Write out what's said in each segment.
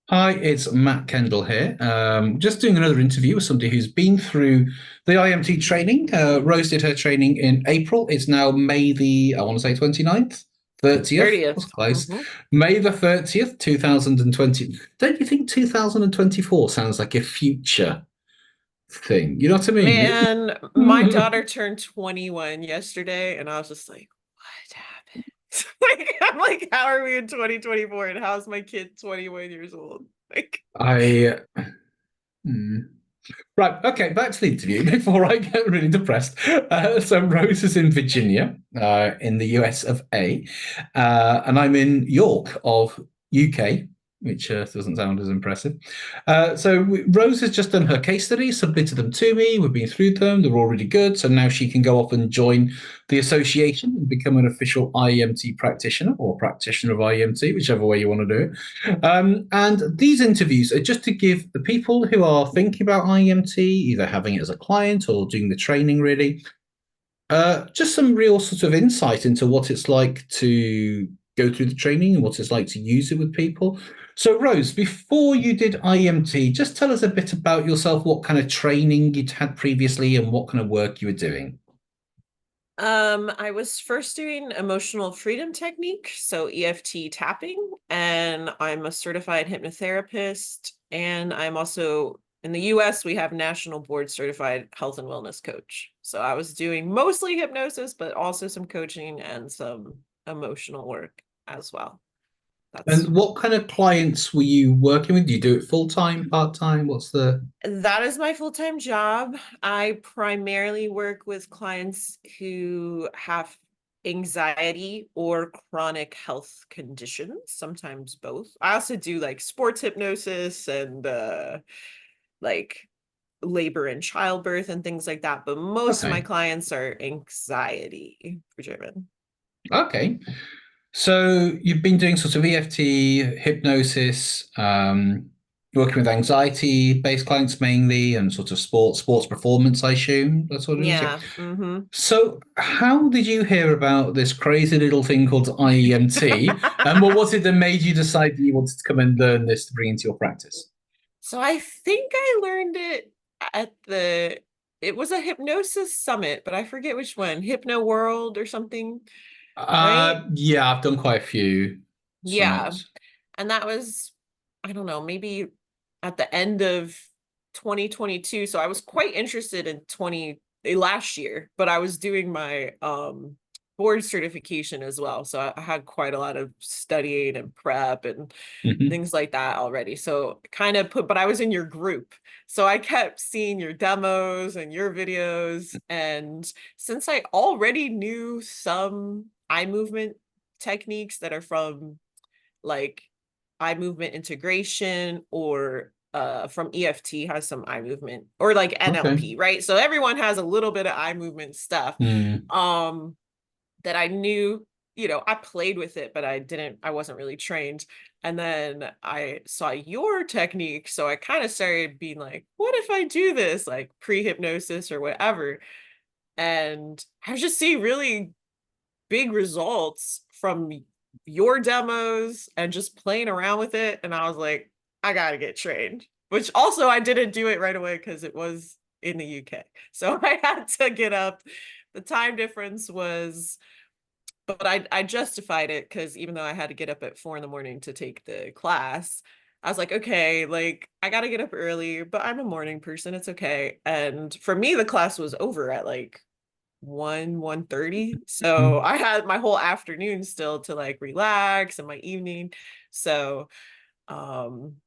Hi, it's Matt Kendall here. Just doing another interview with somebody who's been through the IMT training. Rose did her training in April. It's now May the, I want to say 29th, 30th. 30th. That's close. Hmm. May the 30th, 2020. Don't you think 2024 sounds like a future thing? You know what I mean? Man, my daughter turned 21 yesterday, and I was just like, what happened? Like, I'm like, how are we in 2024 and how's my kid 21 years old? Like, I. Hmm. Right, okay, back to the interview before I get really depressed. So Rose is in Virginia, in the US of A, and I'm in York of UK, which doesn't sound as impressive. Rose has just done her case studies, submitted them to me. We've been through them; they're all really good. So now she can go off and join the association and become an official IEMT practitioner or practitioner of IEMT, whichever way you want to do it. And these interviews are just to give the people who are thinking about IEMT, either having it as a client or doing the training, really, just some real sort of insight into what it's like to go through the training and what it's like to use it with people. So, Rose, before you did IEMT, just tell us a bit about yourself, what kind of training you'd had previously and what kind of work you were doing. I was first doing emotional freedom technique, so EFT tapping, and I'm a certified hypnotherapist, and I'm also in the US, we have national board certified health and wellness coach. So I was doing mostly hypnosis, but also some coaching and some emotional work as well. That's And what kind of clients were you working with? Do you do it full time, part time? What's the That is my full-time job. I primarily work with clients who have anxiety or chronic health conditions, sometimes both. I also do like sports hypnosis and like labor and childbirth and things like that, but most of my okay? clients are anxiety driven. Okay. So you've been doing sort of EFT, hypnosis, working with anxiety-based clients mainly, and sort of sports performance, I assume. That's what it is. Yeah. Yeah. Mm-hmm. So how did you hear about this crazy little thing called IEMT? And what was it that made you decide that you wanted to come and learn this to bring into your practice? So I think I learned it at it was a hypnosis summit, but I forget which one, Hypno World or something, right? Yeah, I've done quite a few Yeah. summits. And that was, I don't know, maybe at the end of 2022. So I was quite interested in last year, but I was doing my board certification as well. So I had quite a lot of studying and prep and Mhm. things like that already. So kind of but I was in your group. So I kept seeing your demos and your videos. And since I already knew some eye movement techniques that are from like eye movement integration or from EFT has some eye movement or like Okay. NLP, right? So everyone has a little bit of eye movement stuff. Mm. Um that I knew, I played with it, but I wasn't really trained. And then I saw your technique. So I kind of started being like, what if I do this like pre-hypnosis or whatever? And I was just seeing really big results from your demos and just playing around with it. And I was like, I gotta get trained. Which also I didn't do it right away because it was in the UK. So I had to get up. The time difference was, but I justified it because even though I had to get up at 4 in the morning to take the class, I was like, okay, like I gotta get up early, but I'm a morning person. It's okay. And for me, the class was over at like 1:30. So Mm. I had my whole afternoon still to like relax and my evening. So um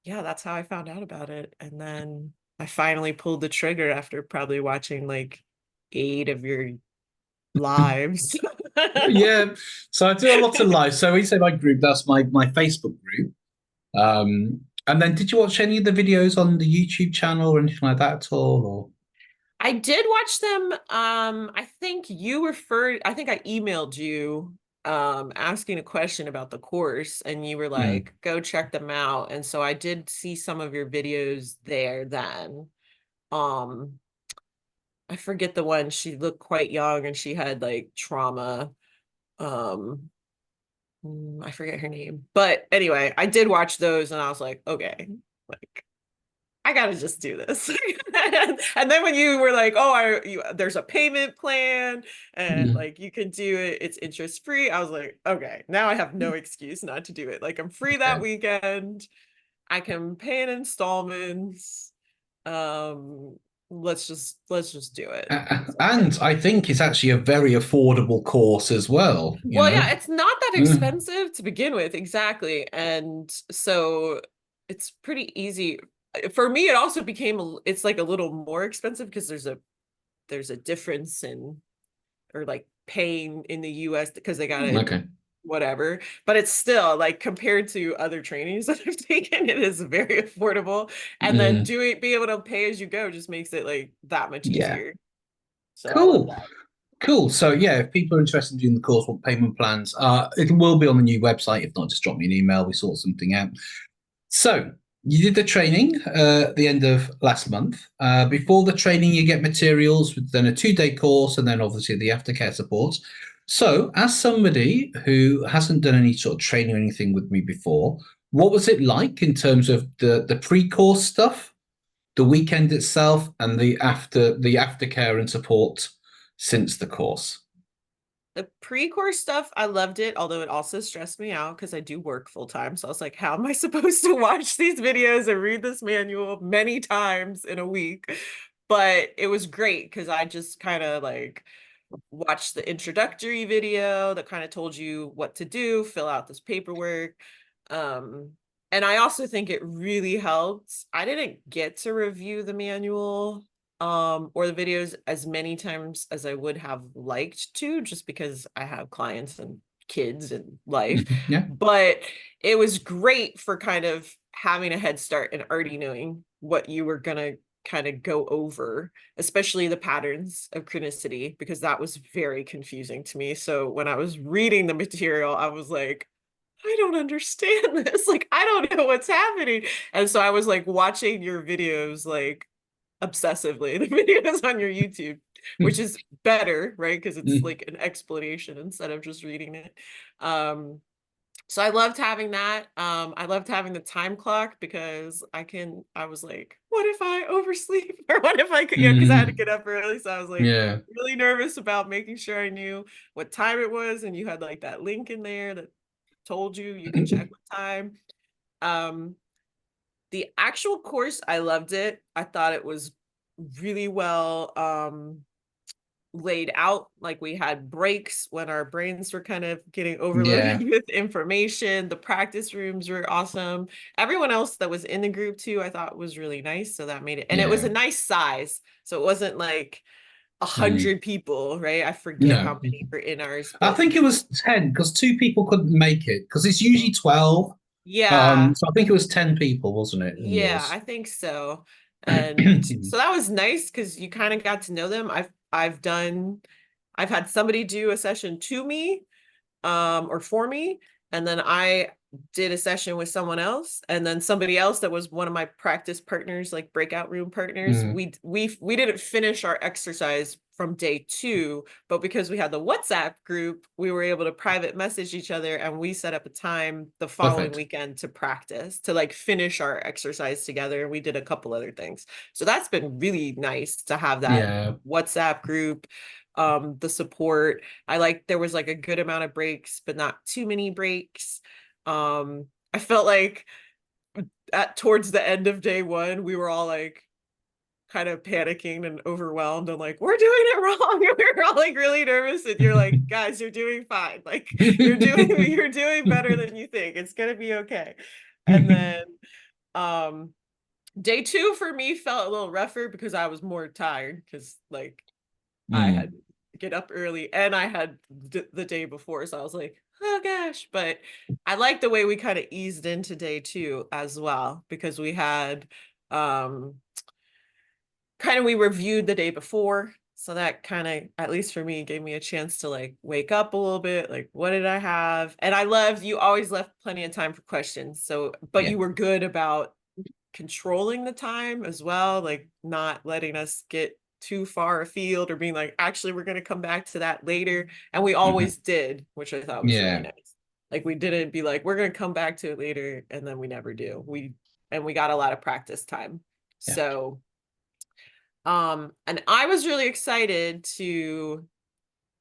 yeah, that's how I found out about it. And then I finally pulled the trigger after probably watching like 8 of your lives. Yeah, so I do a lot of live. So we say my group, that's my Facebook group. And then did you watch any of the videos on the YouTube channel or anything like that at all? Or I did watch them. I think I emailed you asking a question about the course and you were Hmm. like, go check them out. And so I did see some of your videos there then. Um I forget the one. She looked quite young and she had like trauma. Um I forget her name, but anyway, I did watch those and I was like, okay, like I gotta just do this. And then when you were like, oh, there's a payment plan and Mm. like you can do it, it's interest free. I was like, okay, now I have no excuse not to do it. Like I'm free that Yeah. weekend. I can pay in installments. Um, let's just do it. So, And I think it's actually a very affordable course as well, you well, know? yeah, it's not that Mm. expensive to begin with, exactly. And so it's pretty easy. For me, it also became it's like a little more expensive because there's a difference in or like paying in the US because they got it Okay. whatever. But it's still like compared to other trainings that I've taken, it is very affordable. And then Mm. being able to pay as you go just makes it like that much Yeah. easier. So I love Cool. that. Cool. So yeah, if people are interested in doing the course, what payment plans, it will be on the new website. If not, just drop me an email. We sort something out. So you did the training at the end of last month. Before the training, you get materials, then a 2-day course, and then obviously the aftercare support. So, as somebody who hasn't done any sort of training or anything with me before, what was it like in terms of the pre-course stuff, the weekend itself, and the aftercare and support since the course? The pre-course stuff, I loved it, although it also stressed me out because I do work full time. So I was like, how am I supposed to watch these videos and read this manual many times in a week? But it was great because I just kind of like watched the introductory video that kind of told you what to do, fill out this paperwork. Um, and I also think it really helped. I didn't get to review the manual or the videos as many times as I would have liked to, just because I have clients and kids and life. Yeah. But it was great for kind of having a head start and already knowing what you were gonna kind of go over, especially the patterns of chronicity, because that was very confusing to me. So when I was reading the material, I was like, I don't understand this. Like, I don't know what's happening. And so I was like watching your videos like obsessively, the videos on your YouTube, which is better, right? Because it's like an explanation instead of just reading it. So I loved having that. I loved having the time clock because I was like, what if I oversleep? Or what if I could, because I had to get up early. So I was like Yeah. really nervous about making sure I knew what time it was. And you had like that link in there that told you could check what time. Um, the actual course, I loved it. I thought it was really well laid out. Like we had breaks when our brains were kind of getting overloaded Yeah. with information. The practice rooms were awesome. Everyone else that was in the group too, I thought was really nice. So that made it, and it was Yeah. a nice size. So it wasn't like a Mm. hundred people, right? I forget No. how many were in ours, I but think it was 10 because 2 people couldn't make it because it's usually 12. yeah, So I think it was 10 people, wasn't it, in yeah, yours? I think so. And so that was nice because you kind of got to know them. I've had somebody do a session to me or for me, and then I did a session with someone else, and then somebody else that was one of my practice partners, like breakout room partners. Mm, We didn't finish our exercise from day 2, but because we had the WhatsApp group, we were able to private message each other, and we set up a time the following perfect. weekend to practice, to like finish our exercise together, and we did a couple other things. So that's been really nice to have that Yeah. WhatsApp group, the support. I like there was like a good amount of breaks, but not too many breaks. I felt like at towards the end of day 1, we were all like kind of panicking and overwhelmed and like, we're doing it wrong. We were all like really nervous. And you're like, guys, you're doing fine. Like you're doing better than you think. It's gonna be okay. And then um day 2 for me felt a little rougher because I was more tired because like I had Mm, to get up early and I had the day before. So I was like, oh gosh. But I like the way we kind of eased into day 2 as well, because we had um kind of we reviewed the day before. So that kind of, at least for me, gave me a chance to like wake up a little bit. Like, what did I have? And I loved you always left plenty of time for questions. So, but yeah. you were good about controlling the time as well, like not letting us get too far afield or being like, actually, we're going to come back to that later. And we Mhm. always did, which I thought was really Yeah. nice. Like we didn't be like, we're gonna come back to it later, and then we never do. We got a lot of practice time. Yeah. So and I was really excited to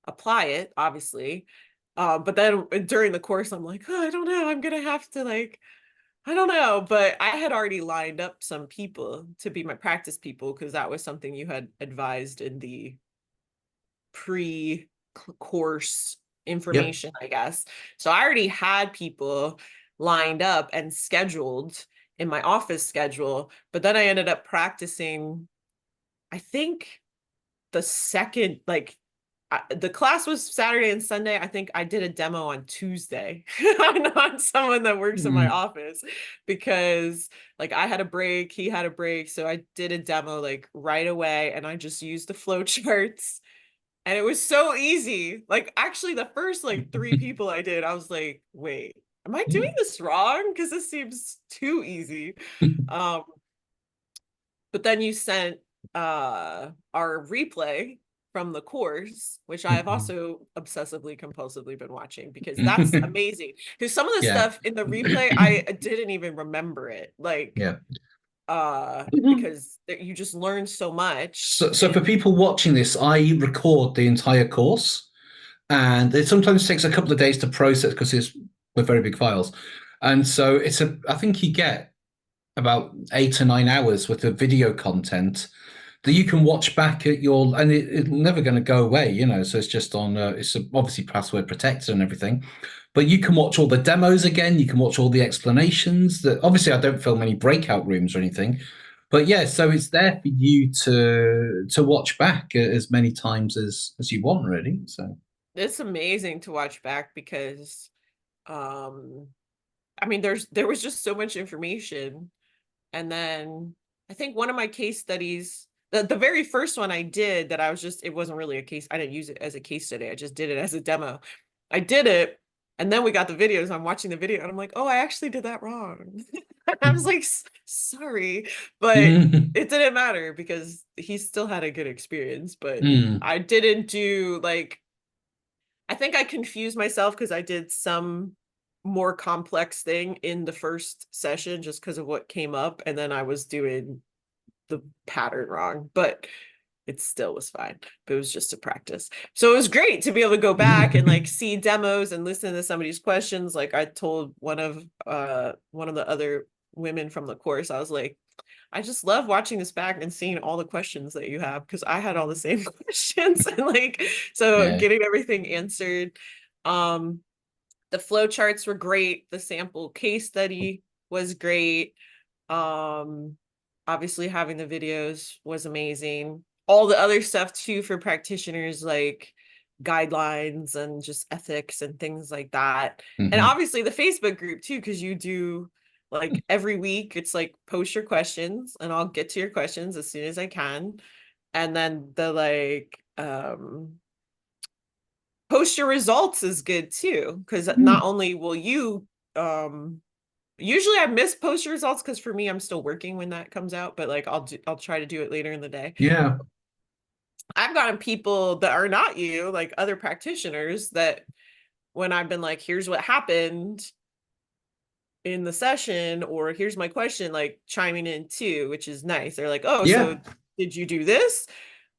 apply it, obviously. But then during the course, I'm like, oh, I don't know, I'm gonna have to like, I don't know. But I had already lined up some people to be my practice people because that was something you had advised in the pre-course Yep. information, I guess. So I already had people lined up and scheduled in my office schedule, but then I ended up practicing, I think the second, like the class was Saturday and Sunday. I think I did a demo on Tuesday. I'm not someone that works in my Mm. office because like I had a break, he had a break. So I did a demo like right away and I just used the flow charts and it was so easy. Like actually the first like 3 people I did, I was like, wait, am I doing this wrong? Because this seems too easy. Um, but then you sent our replay from the course, which I have also obsessively compulsively been watching because that's amazing. Because some of the Yeah. stuff in the replay, I didn't even remember it. Like Yeah. because you just learn so much So for in people watching this, I record the entire course, and it sometimes takes a couple of days to process because we're very big files, and so I think you get about 8 or 9 hours worth of video content that you can watch back at your, and it's never going to go away, so it's just on, it's obviously password protected and everything, but you can watch all the demos again, you can watch all the explanations. That obviously I don't film any breakout rooms or anything, but yeah, so it's there for you to watch back as many times as you want, really. So it's amazing to watch back because um I mean there was just so much information. And then I think one of my case studies, the very first one I did that I was just, it wasn't really a case. I didn't use it as a case study. I just did it as a demo. I did it. And then we got the videos. I'm watching the video and I'm like, oh, I actually did that wrong. I was like, sorry, but mm. it didn't matter because he still had a good experience. But Mm. I didn't do like, I think I confused myself because I did some more complex thing in the first session just because of what came up. And then I was doing the pattern wrong, but it still was fine. But it was just a practice. So it was great to be able to go back and like see demos and listen to somebody's questions. Like I told one of the other women from the course, I was like, I just love watching this back and seeing all the questions that you have because I had all the same questions and like so Yeah. getting everything answered. Um the flow charts were great. The sample case study was great. Um Obviously having the videos was amazing. All the other stuff too for practitioners like guidelines and just ethics and things like that. And Hmm. obviously the Facebook group too, because you do like every week, it's like post your questions and I'll get to your questions as soon as I can. And then the like post your results is good too, because not only will you usually I miss post your results because for me I'm still working when that comes out, but like I'll try to do it later in the day. Yeah. I've gotten people that are not you, like other practitioners, that when I've been like, here's what happened in the session, or here's my question, like chiming in too, which is nice. They're like, oh, Yeah. so did you do this?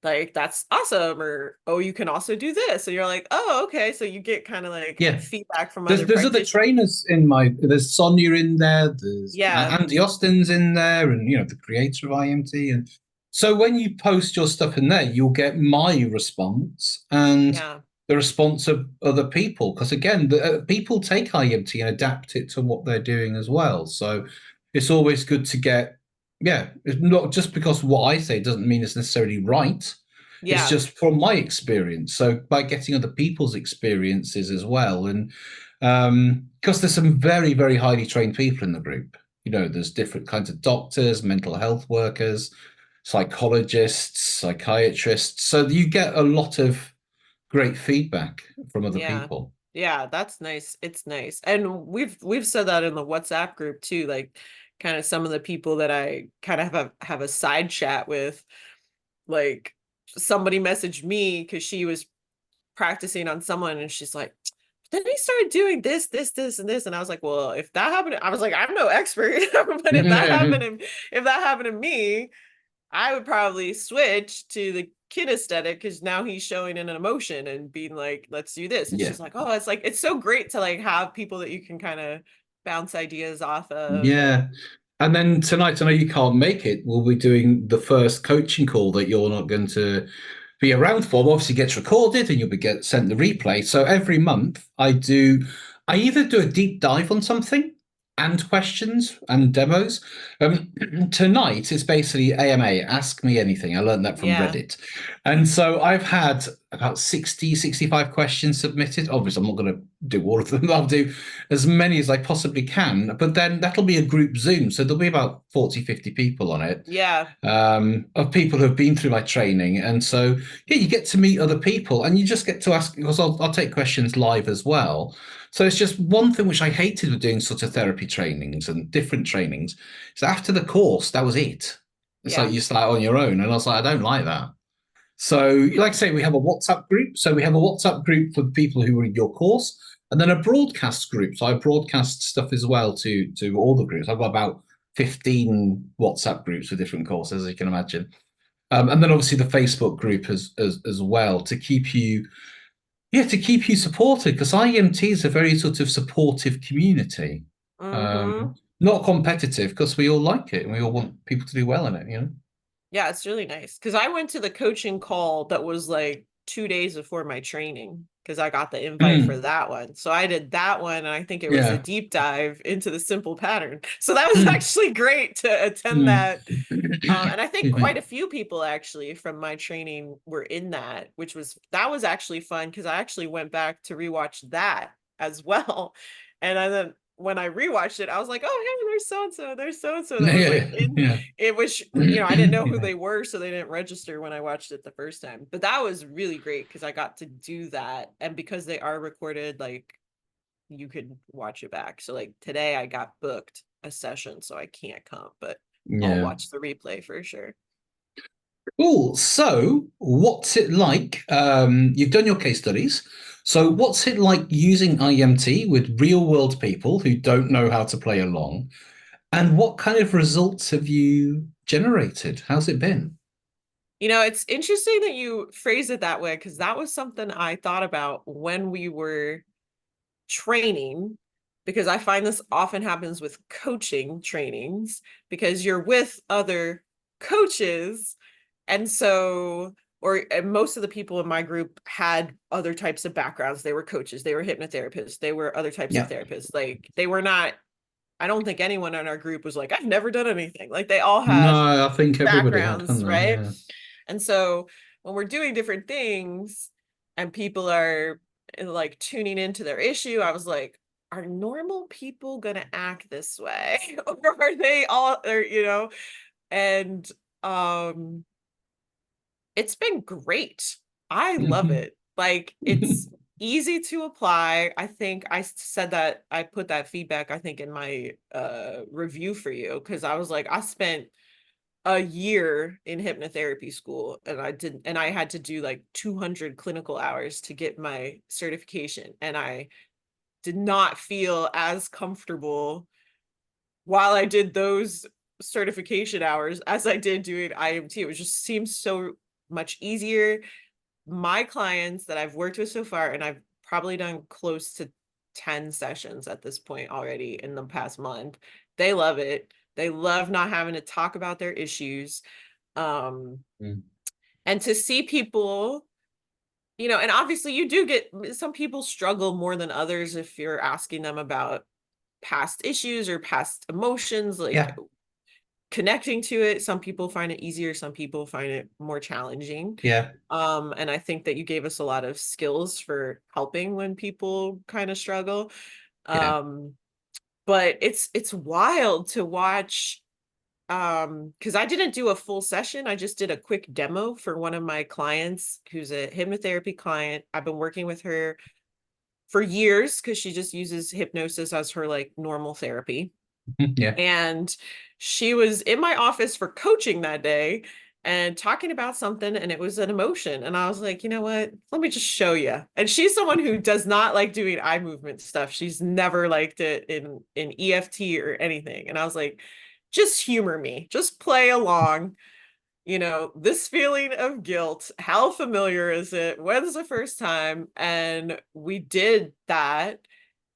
Like, that's awesome. Or, oh, you can also do this. So you're like, oh, okay. So you get kind of like Yeah. feedback from There's other there's other practitioners. trainers there's Sonia in there, there's Yeah. Andy Austin's in there, and the creator of IMT. And so when you post your stuff in there, you'll get my response and Yeah. the response of other people. Because again, people take IMT and adapt it to what they're doing as well. So it's always good to get, yeah, it's not just because what I say doesn't mean it's necessarily right. It's Yeah. just from my experience. So by getting other people's experiences as well, and because there's some very, very highly trained people in the group. There's different kinds of doctors, mental health workers, psychologists, psychiatrists. So you get a lot of great feedback from other Yeah. people. Yeah, that's nice. It's nice. And we've said that in the WhatsApp group too, like kind of some of the people that I kind of have a side chat with, like somebody messaged me because she was practicing on someone and she's like, then he started doing this, and this. And I was like, well, if that happened, I was like, I'm no expert, but if that happened to me, I would probably switch to the kinesthetic because now he's showing an emotion and being like, let's do this. And Yeah. she's like, oh, it's like, it's so great to like have people that you can kind of bounce ideas off of. And Yeah. And then tonight, I know you can't make it. We'll be doing the first coaching call that you're not going to be around for. Obviously, it gets recorded and you'll be get sent the replay. So every month, I either do a deep dive on something and questions and demos. Tonight is basically AMA, Ask Me Anything. I learned that from yeah, Reddit. And so I've had about 60, 65 questions submitted. Obviously, I'm not going to do all of them. I'll do as many as I possibly can. But then that'll be a group Zoom. So there'll be about 40, 50 people on it, yeah, of people who have been through my training. And so, yeah, you get to meet other people and you just get to ask, because I'll take questions live as well. So it's just one thing which I hated with doing sort of therapy trainings and different trainings. So after the course, that was it. It's like yeah. you start on your own. And I was like, I don't like that. So, like I say, we have a WhatsApp group. So we have a WhatsApp group for people who are in your course, and then a broadcast group. So I broadcast stuff as well to all the groups. I've got about 15 WhatsApp groups for different courses, as you can imagine. And then obviously the Facebook group as well to keep you, yeah, to keep you supported, because IEMT is a very sort of supportive community. Mm-hmm. Not competitive, because we all like it and we all want people to do well in it, you know? Yeah, it's really nice because I went to the coaching call that was like 2 days before my training because I got the invite for Mm, that one. So I did that one, and I think it was a yeah. deep dive into the simple pattern. So that was Mm, actually great to attend mm. that. And I think Excuse quite me. a few people actually from my training were in that, that was actually fun because I actually went back to rewatch that as well. And then when I rewatched it, I was like, oh, hey, there's so and so that was like Yeah, in yeah. it, which, I didn't know who they were, so they didn't register when I watched it the first time. But that was really great because I got to do that. And because they are recorded, like you could watch it back. So like today I got booked a session, so I can't come, but I'll Yeah. watch the replay for sure. Cool. So, what's it like? You've done your case studies. So, what's it like using IMT with real world people who don't know how to play along? And what kind of results have you generated? How's it been? It's interesting that you phrase it that way because that was something I thought about when we were training, because I find this often happens with coaching trainings because you're with other coaches. And so, and most of the people in my group had other types of backgrounds. They were coaches, they were hypnotherapists, they were other types of Yeah. therapists. Like they were not, I don't think anyone in our group was like, I've never done anything. Like they all had No, I think everybody had, backgrounds, hadn't they? right? Yeah. And so when we're doing different things and people are like tuning into their issue, I was like, are normal people gonna act this way? Or are they all or and um it's been great. I love Mhm. it. Like it's easy to apply. I think I said that I put that feedback, I think, in my review for you because I was like, I spent a year in hypnotherapy school and I had to do like 200 clinical hours to get my certification, and I did not feel as comfortable while I did those certification hours as I did doing IMT. It was just seems so much easier. My clients that I've worked with so far, and I've probably done close to 10 sessions at this point already in the past month, they love it. They love not having to talk about their issues. Um, Mm. and to see people, and obviously you do get some people struggle more than others if you're asking them about past issues or past emotions, like Yeah. connecting to it. Some people find it easier, some people find it more challenging. Yeah. And I think that you gave us a lot of skills for helping when people kind of struggle. Yeah. Um, but it's wild to watch because I didn't do a full session. I just did a quick demo for one of my clients who's a hypnotherapy client. I've been working with her for years because she just uses hypnosis as her like normal therapy. Yeah. And she was in my office for coaching that day. and talking about something, and it was an emotion. And I was like, you know what? Let me just show you. And she's someone who does not like doing eye movement stuff. She's never liked it in EFT or anything. And I was like, just humor me, just play along. This feeling of guilt, how familiar is it? When's the first time? And we did that.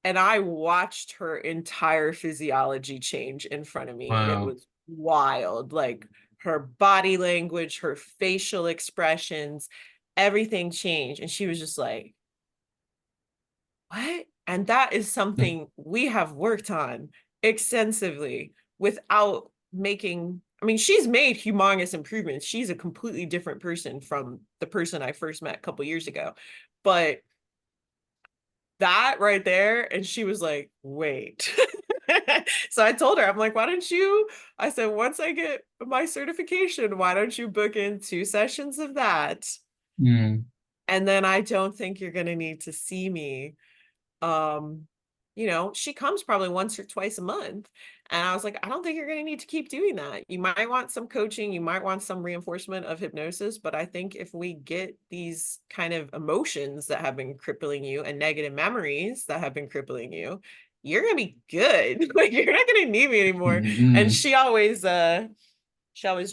And I watched her entire physiology change in front of me. It Wow. was wild. Like her body language, her facial expressions, everything changed. And she was just like, what? And that is something we have worked on extensively without making, I mean, she's made humongous improvements. She's a completely different person from the person I first met a couple years ago. But that right there, and she was like, wait. So I told her, I'm like, I said, once I get my certification, why don't you book in 2 sessions of that? Mm. And then I don't think you're going to need to see me. um she comes probably once or twice a month, and I was like, I don't think you're going to need to keep doing that. You might want some coaching, you might want some reinforcement of hypnosis, but I think if we get these kind of emotions that have been crippling you and negative memories that have been crippling you, you're going to be good. Like, you're not going to need me anymore. And Mm. she always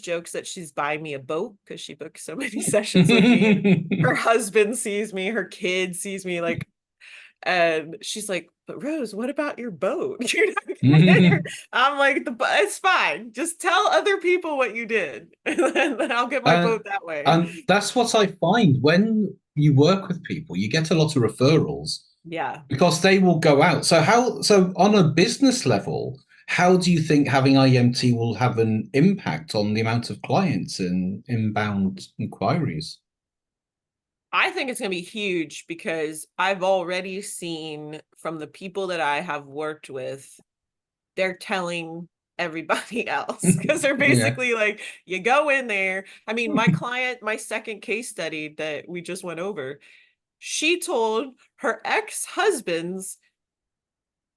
jokes that she's buying me a boat because she booked so many sessions with me, and her husband sees me, her kid sees me, like, and she's like, but Rose, what about your boat? You're not gonna... I'm like, it's fine. Just tell other people what you did, and then I'll get my Uh, boat that way. and that's what I find when you work with people, you get a lot of referrals Yeah. because they will go out. So on a business level, how do you think having IEMT will have an impact on the amount of clients and inbound inquiries? I think it's going to be huge because I've already seen from the people that I have worked with, they're telling everybody else because they're Yeah. basically like, you go in there. I mean, my client, my second case study that we just went over, she told her ex-husband's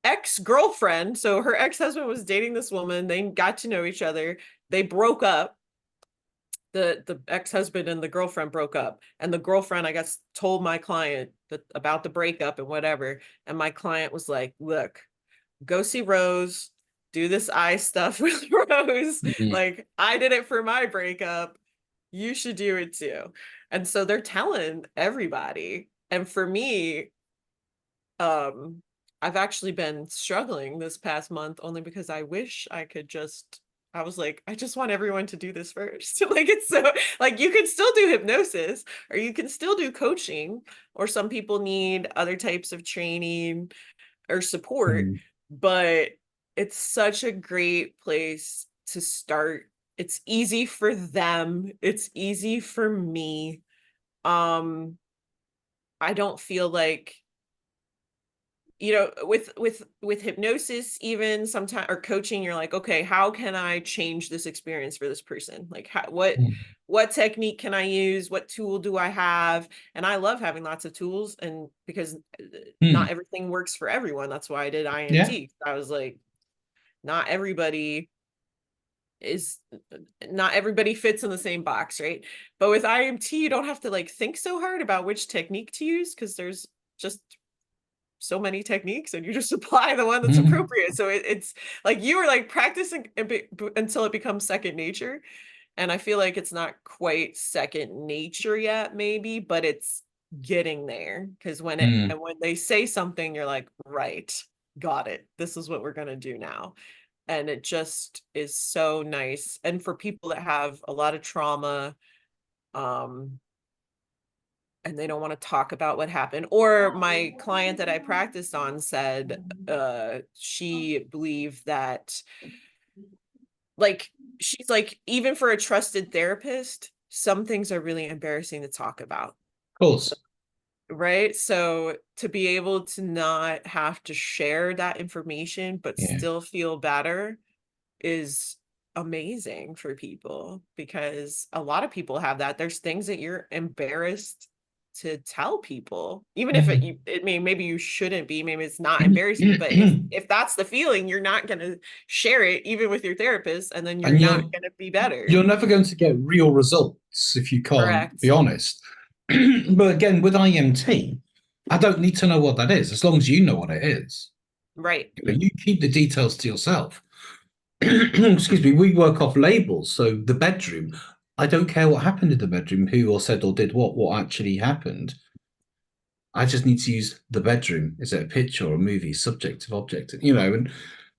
ex-girlfriend. So her ex-husband was dating this woman. They got to know each other. They broke up. The ex-husband and the girlfriend broke up. And the girlfriend, I guess, told my client about the breakup and whatever. And my client was like, look, go see Rose, do this eye stuff with Rose. Mhm. Like, I did it for my breakup. You should do it too. And so they're telling everybody. And for me, um, I've actually been struggling this past month only because I wish I could just, I was like, I just want everyone to do this first. Like, it's so, like, you can still do hypnosis or you can still do coaching, or some people need other types of training or support, Mm. but it's such a great place to start. It's easy for them. It's easy for me. Um, I don't feel like, with hypnosis, even sometimes, or coaching, you're like, okay, how can I change this experience for this person? Like, what technique can I use? What tool do I have? And I love having lots of tools, and because not Mm. everything works for everyone. That's why I did Yeah. IMT. I was like, not everybody is not everybody fits in the same box, right? But with IMT, you don't have to like think so hard about which technique to use because there's just so many techniques, and you just apply the one that's Mhm. appropriate. So it's like you were like practicing until it becomes second nature. And I feel like it's not quite second nature yet, maybe, but it's getting there. Because Mm. when they say something, you're like, right, got it. This is what we're gonna do now. And it just is so nice. And for people that have a lot of trauma, um, and they don't want to talk about what happened. Or my client that I practiced on said she believed that, like, she's like, even for a trusted therapist, some things are really embarrassing to talk about. Of course. Right. So to be able to not have to share that information, but Yeah. still feel better is amazing for people, because a lot of people have that. There's things that you're embarrassed to tell people, even if Mhm. maybe you shouldn't be, maybe it's not embarrassing, but if that's the feeling, you're not going to share it even with your therapist, and then you're And not going to be better. you're never going to get real results if you can't be Correct. honest. But again, with IMT, I don't need to know what that is as long as you know what it is. Right. You keep the details to yourself. Excuse me, we work off labels. So the bedroom, I don't care what happened in the bedroom, who or said or did what actually happened. I just need to use the bedroom. Is it a picture or a movie, subjective, objective, and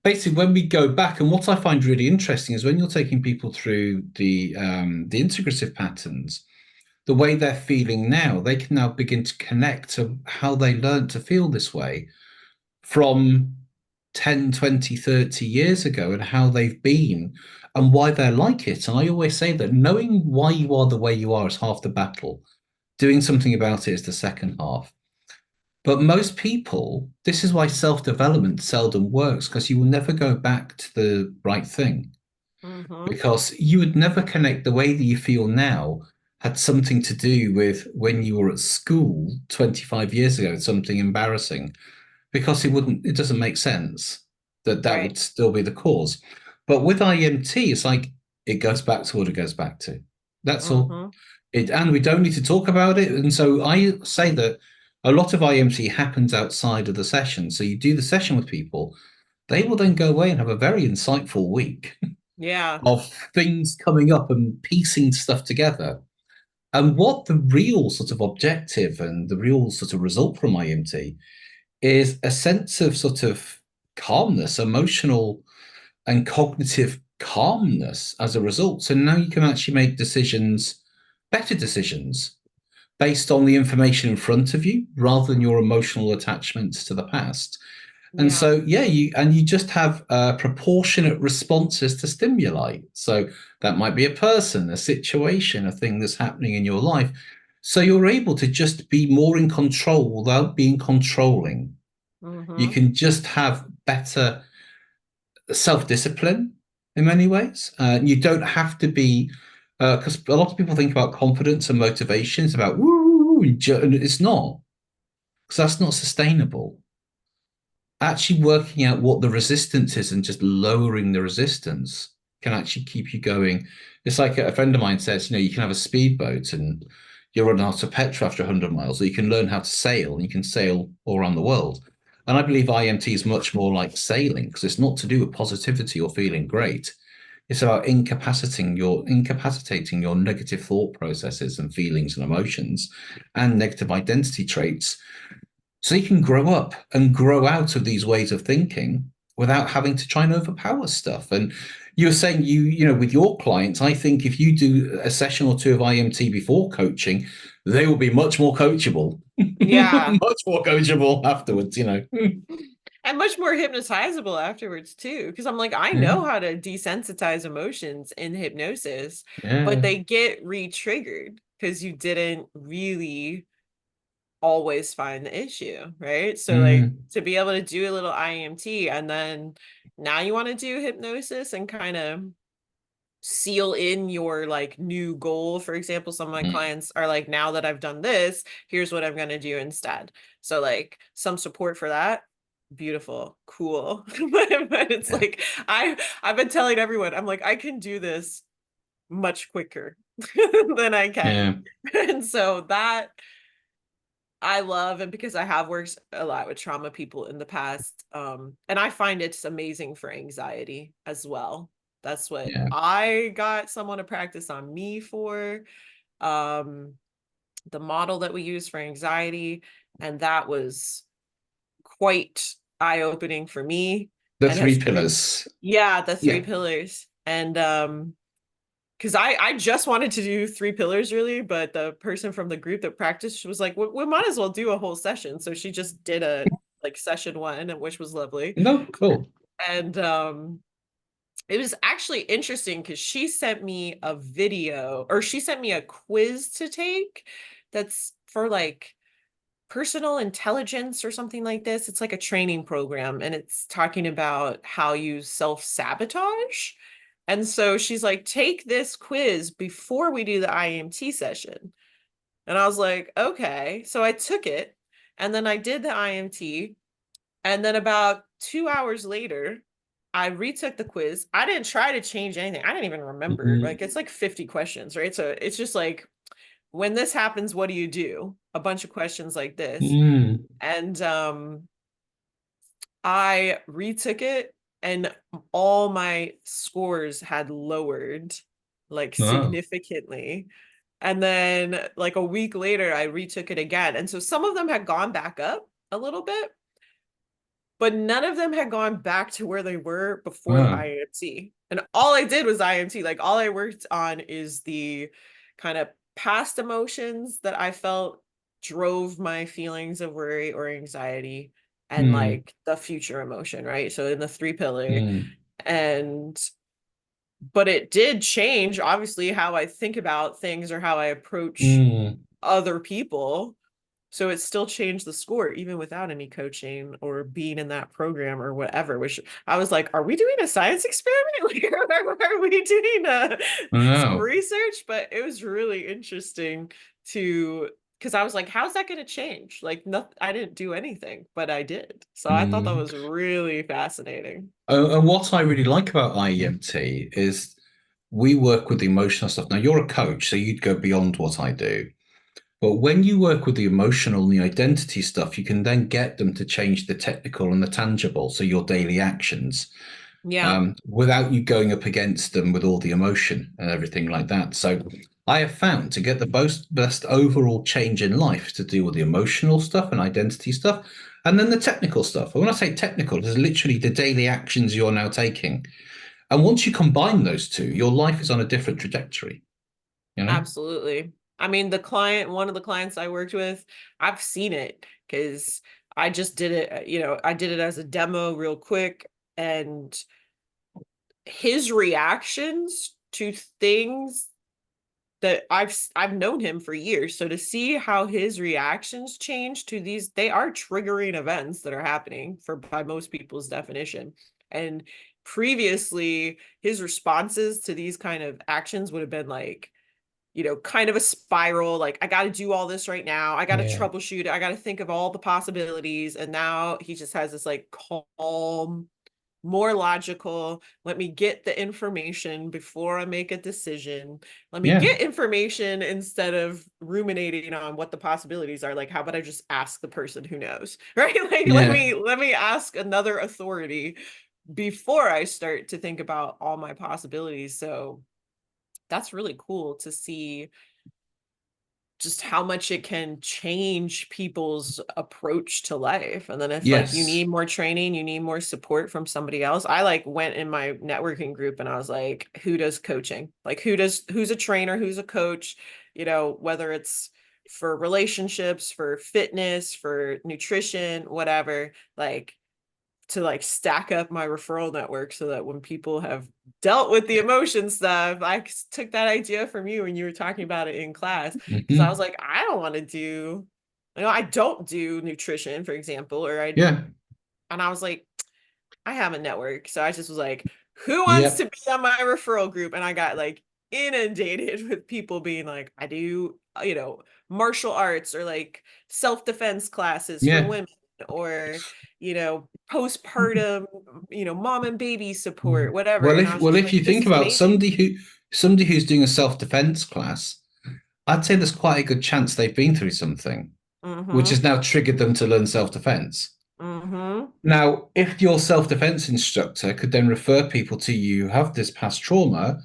basically when we go back, and what I find really interesting is when you're taking people through the integrative patterns, the way they're feeling now, they can now begin to connect to how they learned to feel this way from 10, 20, 30 years ago and how they've been and why they're like it. And I always say that knowing why you are the way you are is half the battle. Doing something about it is the second half. But most people, this is why self-development seldom works, because you will never go back to the right thing. Mm-hmm. Because you would never connect the way that you feel now had something to do with when you were at school 25 years ago, something embarrassing, because it doesn't make sense that Right. would still be the cause. But with IMT, it's like it goes back to what it goes back to. That's all. Mm-hmm. And we don't need to talk about it. And so I say that a lot of IMT happens outside of the session. So you do the session with people, they will then go away and have a very insightful week Yeah. of things coming up and piecing stuff together. And what the real sort of objective and the real sort of result from IMT is a sense of sort of calmness, emotional and cognitive calmness as a result. So now you can actually make decisions, better decisions, based on the information in front of you rather than your emotional attachments to the past. And Yeah. so, yeah, you just have proportionate responses to stimuli. So that might be a person, a situation, a thing that's happening in your life. So you're able to just be more in control without being controlling. You Mm-hmm. can just have better self-discipline in many ways. You don't have to be, because a lot of people think about confidence and motivation. It's about woo, and it's not, because that's not sustainable. Actually working out what the resistance is and just lowering the resistance can actually keep you going. It's like a friend of mine says, you can have a speedboat and you're running out of petrol after 100 miles, or you can learn how to sail and you can sail all around the world. And I believe IMT is much more like sailing because it's not to do with positivity or feeling great. It's about incapacitating your negative thought processes and feelings and emotions and negative identity traits so you can grow up and grow out of these ways of thinking without having to try and overpower stuff. And you were saying with your clients, I think if you do a session or two of IMT before coaching, they will be much more coachable, Yeah. much more coachable afterwards. And much more hypnotizable afterwards too, because I'm like, I Yeah, know how to desensitize emotions in hypnosis, but yeah, they get re-triggered because you didn't really always find the issue, right? So like mm, to be able to do a little IMT and then now you want to do hypnosis and kind of seal in your like new goal. For example, some of my mm, clients are like, now that I've done this, here's what I'm going to do instead. So like some support for that. Beautiful, cool. But it's yeah, like I've been telling everyone, I'm like, I can do this much quicker than I yeah, can. And so that I love, and because I have worked a lot with trauma people in the past, and I find it's amazing for anxiety as well. That's what yeah, I got someone to practice on me for. Um, the model that we use for anxiety, and that was quite eye-opening for me the and three has been, pillars. yeah, the three Yeah, pillars. And because I just wanted to do three pillars really, but the person from the group that practiced was like, we might as well do a whole session. So she just did a like session one, which was lovely. no, cool. And it was actually interesting because she sent me a video, or she sent me a quiz to take that's for like personal intelligence or something like this. It's like a training program and it's talking about how you self-sabotage. And so she's like, take this quiz before we do the IMT session. And I was like, okay. So I took it and then I did the IMT. And then about 2 hours later, I retook the quiz. I didn't try to change anything. I didn't even remember. Like, Mhm. it's like 50 questions, right? So it's just like, when this happens, what do you do? A bunch of questions like this. Mm. And I retook it and all my scores had lowered like Oh. significantly. And then like a week later, I retook it again. And so some of them had gone back up a little bit, but none of them had gone back to where they were before the Oh. IMT. And all I did was IMT. Like all I worked on is the kind of past emotions that I felt drove my feelings of worry or anxiety and Mm. like the future emotion, right? So in the three pillar. Mm. And but it did change obviously how I think about things or how I approach Mm. other people. So it still changed the score even without any coaching or being in that program or whatever, which I was like, are we doing a science experiment? Like, are we doing some Oh. research? But it was really interesting to, because I was like, how's that going to change? Like, nothing, I didn't do anything, but I did. So I thought that Mm. was really fascinating. And what I really like about IEMT is we work with the emotional stuff. Now, you're a coach, so you'd go beyond what I do. But when you work with the emotional and the identity stuff, you can then get them to change the technical and the tangible, so your daily actions, Yeah, without you going up against them with all the emotion and everything like that. So I have found to get the best overall change in life to do with the emotional stuff and identity stuff, and then the technical stuff. And when I say technical, it's literally the daily actions you're now taking. And once you combine those two, your life is on a different trajectory, you know? absolutely. I mean, one of the clients I worked with, I've seen it because I just did it, I did it as a demo real quick, and his reactions to things that I've known him for years. So to see how his reactions change to these, they are triggering events that are happening for by most people's definition. And previously, his responses to these kind of actions would have been like, kind of a spiral. Like, I got to do all this right now. I got to Yeah. troubleshoot. I got to think of all the possibilities. And now he just has this like calm, more logical. Let me get the information before I make a decision. Let me Yeah. get information instead of ruminating on what the possibilities are. Like, how about I just ask the person who knows, right? Like, Yeah. let me ask another authority before I start to think about all my possibilities. So that's really cool to see just how much it can change people's approach to life. And then if like you Yes. need more training, you need more support from somebody else. I like went in my networking group and I was like, who does coaching? Like who's a trainer, who's a coach, whether it's for relationships, for fitness, for nutrition, whatever, like to like stack up my referral network so that when people have dealt with the emotion stuff, I took that idea from you when you were talking about it in class. Because I was Hmm. like, I don't want to do, I don't do nutrition, for example, Yeah. and I was like, I have a network. So I just was like, who wants to Yep. be on my referral group? And I got like inundated with people being like, I do, martial arts or like self-defense classes for Yeah. women or, postpartum, mom and baby support, whatever. And I was Well, just if like, you this think is about amazing. somebody who's doing a self-defense class, I'd say there's quite a good chance they've been through something, which Mm-hmm. has now triggered them to learn self-defense. Mm-hmm. Now, if your self-defense instructor could then refer people to you who have this past trauma,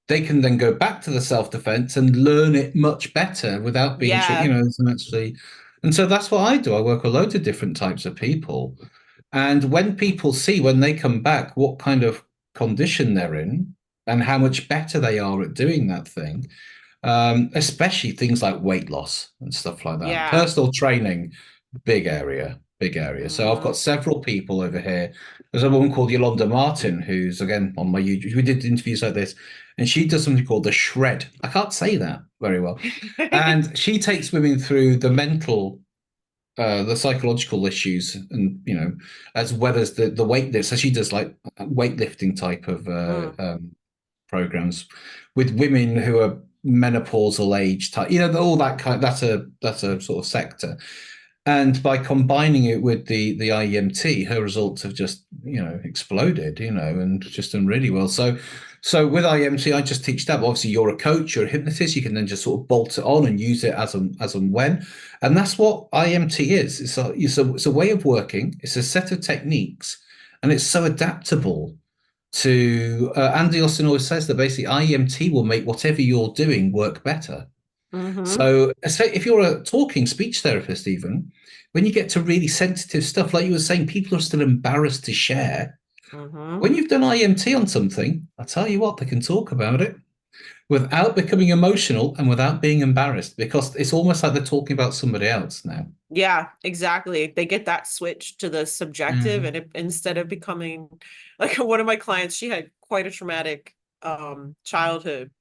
they can then go back to the self-defense and learn it much better without being, Yeah. it's actually. And so that's what I do. I work with loads of different types of people. And when people see when they come back what kind of condition they're in and how much better they are at doing that thing, especially things like weight loss and stuff like that. Yeah. Personal training, big area, big area. So I've Mm-hmm. got several people over here. There's a woman called Yolanda Martin, who's again on my YouTube. We did interviews like this, and she does something called the shred. I can't say that very well. And she takes women through the psychological issues, and as well as the weight lift. So she does like weightlifting type of Mm. programs with women who are menopausal age type, all that kind. That's a sort of sector. And by combining it with the IEMT, her results have just, exploded, and just done really well. So with IEMT, I just teach that. But obviously, you're a coach, you're a hypnotist. You can then just sort of bolt it on and use it as and when. And that's what IEMT is. It's a way of working. It's a set of techniques, and it's so adaptable to. Andy Austin always says that basically IEMT will make whatever you're doing work better. Mm-hmm. So, if you're a talking speech therapist, even when you get to really sensitive stuff, like you were saying, people are still embarrassed to share. Mm-hmm. When you've done IMT on something, I tell you what, they can talk about it without becoming emotional and without being embarrassed, because it's almost like they're talking about somebody else now. Yeah, exactly. They get that switch to the subjective, and instead of becoming like one of my clients, she had quite a traumatic childhood,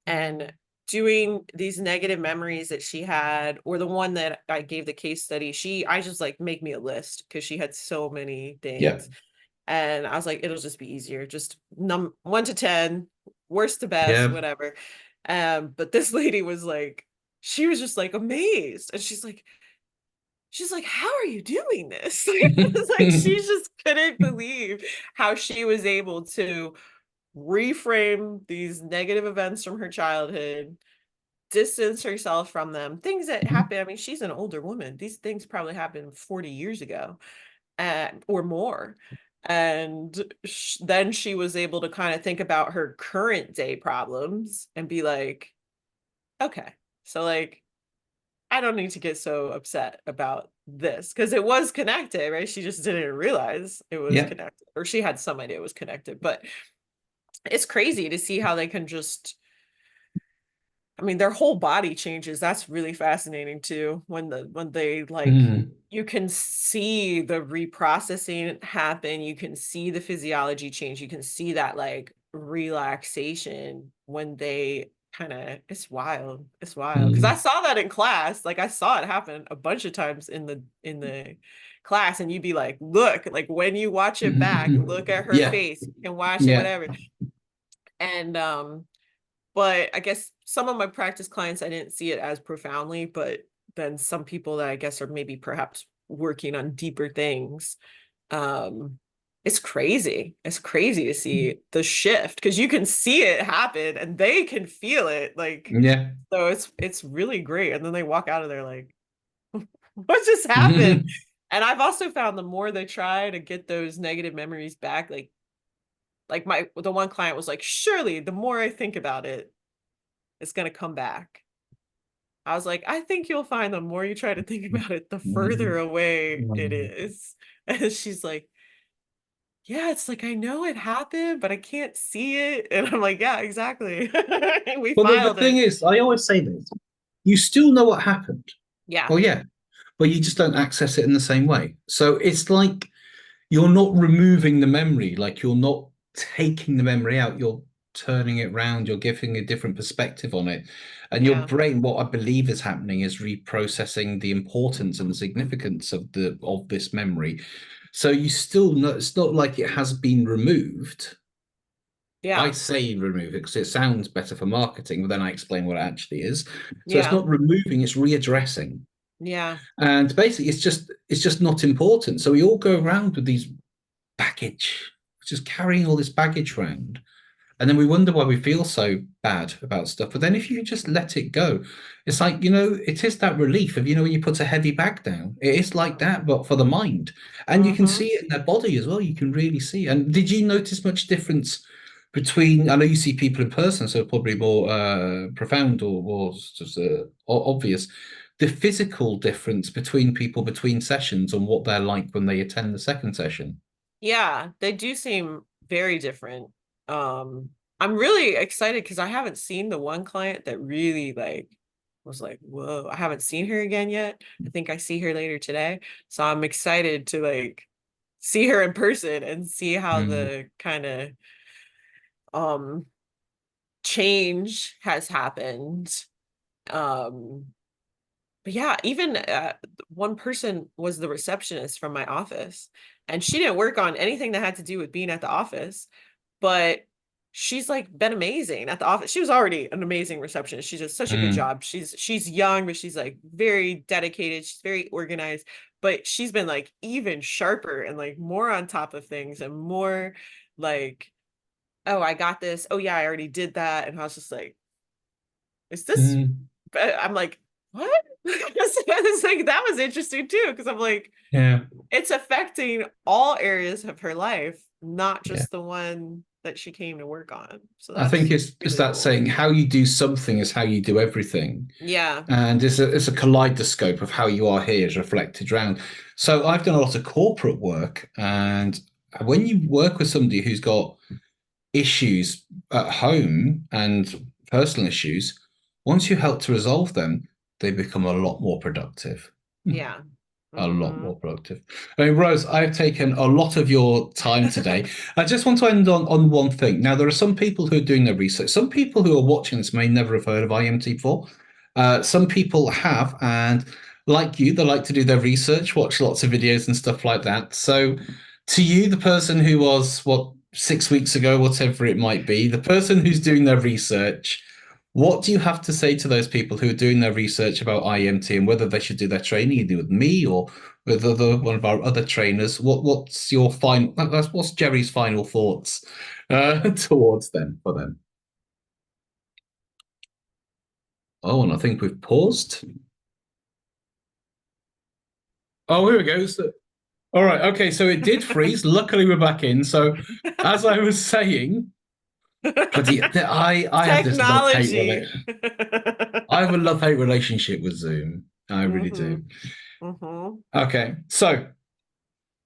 and doing these negative memories that she had, or the one that I gave the case study, I just like make me a list because she had so many Yeah. things. And I was like, it'll just be easier. Just 1 to 10, worst to best, Yeah. whatever. But this lady was like, she was just like amazed. And she's like, how are you doing this? It's like she just couldn't believe how she was able to reframe these negative events from her childhood, distance herself from them, things that happen. I mean, she's an older woman. These things probably happened 40 years ago, or more. And then she was able to kind of think about her current day problems and be like, okay, so like, I don't need to get so upset about this because it was connected, right? She just didn't realize it was Yeah. connected, or she had some idea it was connected. But it's crazy to see how they can just, I mean, their whole body changes. That's really fascinating too. When they like, Mm. you can see the reprocessing happen, you can see the physiology change, you can see that like relaxation when they kind of, it's wild. It's wild. Because I Mm. saw that in class. Like I saw it happen a bunch of times in the class, and you'd be like, look, like when you watch it back, look at her Yeah. face, you can watch it, Yeah. whatever. And but I guess some of my practice clients, I didn't see it as profoundly, but then some people that I guess are maybe perhaps working on deeper things, um, it's crazy. It's crazy to see the shift because you can see it happen and they can feel it. Like, Yeah. so it's really great. And then they walk out of there like, what just happened? And I've also found the more they try to get those negative memories back, like the one client was like, surely the more I think about it, it's gonna come back. I was like, I think you'll find the more you try to think about it, the further away it is. And she's like, yeah, it's like I know it happened, but I can't see it. And I'm like, yeah, exactly. We Well, the filed thing it. is, I always say this: you still know what happened. Yeah. Oh yeah, but you just don't access it in the same way. So it's like you're not removing the memory, like you're not taking the memory out, you're turning it around, you're giving a different perspective on it. And your Yeah. brain, what I believe is happening is reprocessing the importance and the significance of this memory. So you still know it's not like it has been removed. I Yeah. say remove it because it sounds better for marketing, but then I explain what it actually is. So it's Yeah. not removing, it's readdressing. Yeah. And basically it's just not important. So we all go around with these baggage, just carrying all this baggage around. And then we wonder why we feel so bad about stuff. But then if you just let it go, it's like, it is that relief of, when you put a heavy bag down. It is like that, but for the mind. And you can Mm-hmm. see it in their body as well. You can really see. And did you notice much difference between, I know you see people in person, so probably more profound or just obvious, the physical difference between people between sessions and what they're like when they attend the second session? Yeah, they do seem very different. I'm really excited because I haven't seen the one client that really like was like, whoa, I haven't seen her again yet. I think I see her later today. So I'm excited to like see her in person and see how Mm. the kind of um change has happened. Um, but yeah, even one person was the receptionist from my office, and she didn't work on anything that had to do with being at the office, but she's like been amazing at the office. She was already an amazing receptionist. She does such a good Mm, job. She's young, but she's like very dedicated. She's very organized, but she's been like even sharper and like more on top of things and more like, oh, I got this. Oh yeah, I already did that. And I was just like, is this, mm, I'm like, what? It's like that was interesting too, because I'm like, yeah, it's affecting all areas of her life, not yeah. just the one that she came to work on. So I think that's it's really that cool. saying, how you do something is how you do everything. Yeah. And it's a kaleidoscope of how you are here is reflected around. So I've done a lot of corporate work, and when you work with somebody who's got issues at home and personal issues, once you help to resolve them, they become a lot more productive. Yeah. A lot Mm-hmm. more productive. I mean, Rose, I've taken a lot of your time today. I just want to end on one thing. Now, there are some people who are doing their research. Some people who are watching this may never have heard of IEMT before. Some people have, and like you, they like to do their research, watch lots of videos and stuff like that. So, to you, the person who was, what, 6 weeks ago, whatever it might be, the person who's doing their research, what do you have to say to those people who are doing their research about IEMT and whether they should do their training either with me or with one of our other trainers? What's your final? What's Jerry's final thoughts towards them for them? Oh, and I think we've paused. Oh, here we go. So, all right. Okay. So it did freeze. Luckily, we're back in. So, as I was saying, bloody, I have this love hate Technology. relationship. I have a love hate relationship with Zoom. I really Mm-hmm. do. Mm-hmm. Okay. So,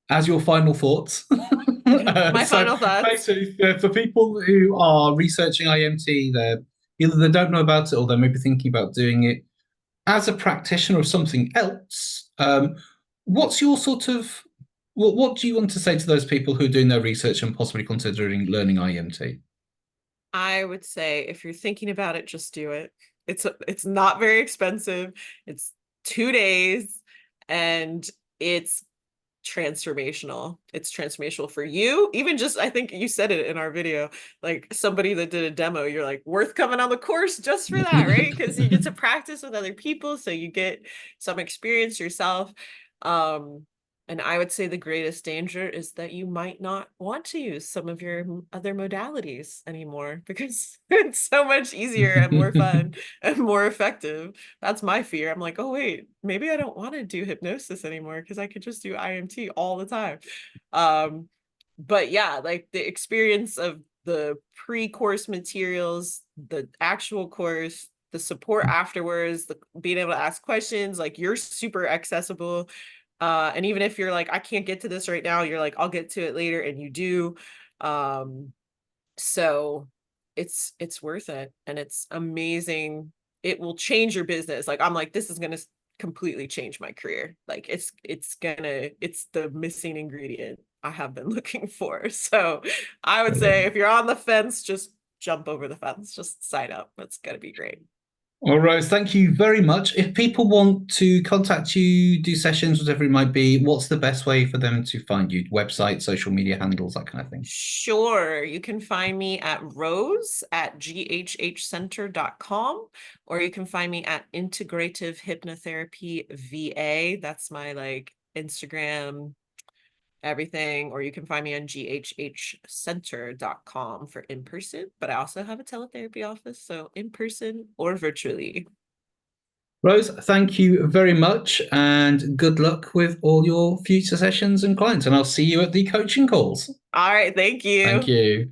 as your final thoughts. My So final thoughts. basically, for people who are researching IMT, they're either they don't know about it or they may be thinking about doing it as a practitioner of something else. What's your sort of what do you want to say to those people who are doing their research and possibly considering learning IMT? I would say if you're thinking about it, just do it. It's not very expensive. It's 2 days and it's transformational. It's transformational for you. Even just, I think you said it in our video, like somebody that did a demo, you're like, worth coming on the course just for that, right? Because you get to practice with other people, so you get some experience yourself. And I would say the greatest danger is that you might not want to use some of your other modalities anymore because it's so much easier and more fun and more effective. That's my fear. I'm like, oh wait, maybe I don't want to do hypnosis anymore because I could just do IMT all the time. But yeah, like the experience of the pre-course materials, the actual course, the support afterwards, being able to ask questions, like you're super accessible. And even if you're like, I can't get to this right now, you're like, I'll get to it later, and you do. Um, so it's worth it, and it's amazing. It will change your business. Like I'm like, this is gonna completely change my career. Like it's the missing ingredient I have been looking for. So I would say Brilliant. if you're on the fence, just jump over the fence, just sign up. That's gonna be great. Well, Rose, thank you very much. If people want to contact you, do sessions, whatever it might be, what's the best way for them to find you? Website, social media handles, that kind of thing. Sure. You can find me at rose@ghhcenter.com, or you can find me at Integrative Hypnotherapy VA. That's my like Instagram, everything. Or you can find me on ghhcenter.com for in person. But I also have a teletherapy office, so in person or virtually. Rose, thank you very much and good luck with all your future sessions and clients. And I'll see you at the coaching calls. All right. Thank Thank you. you.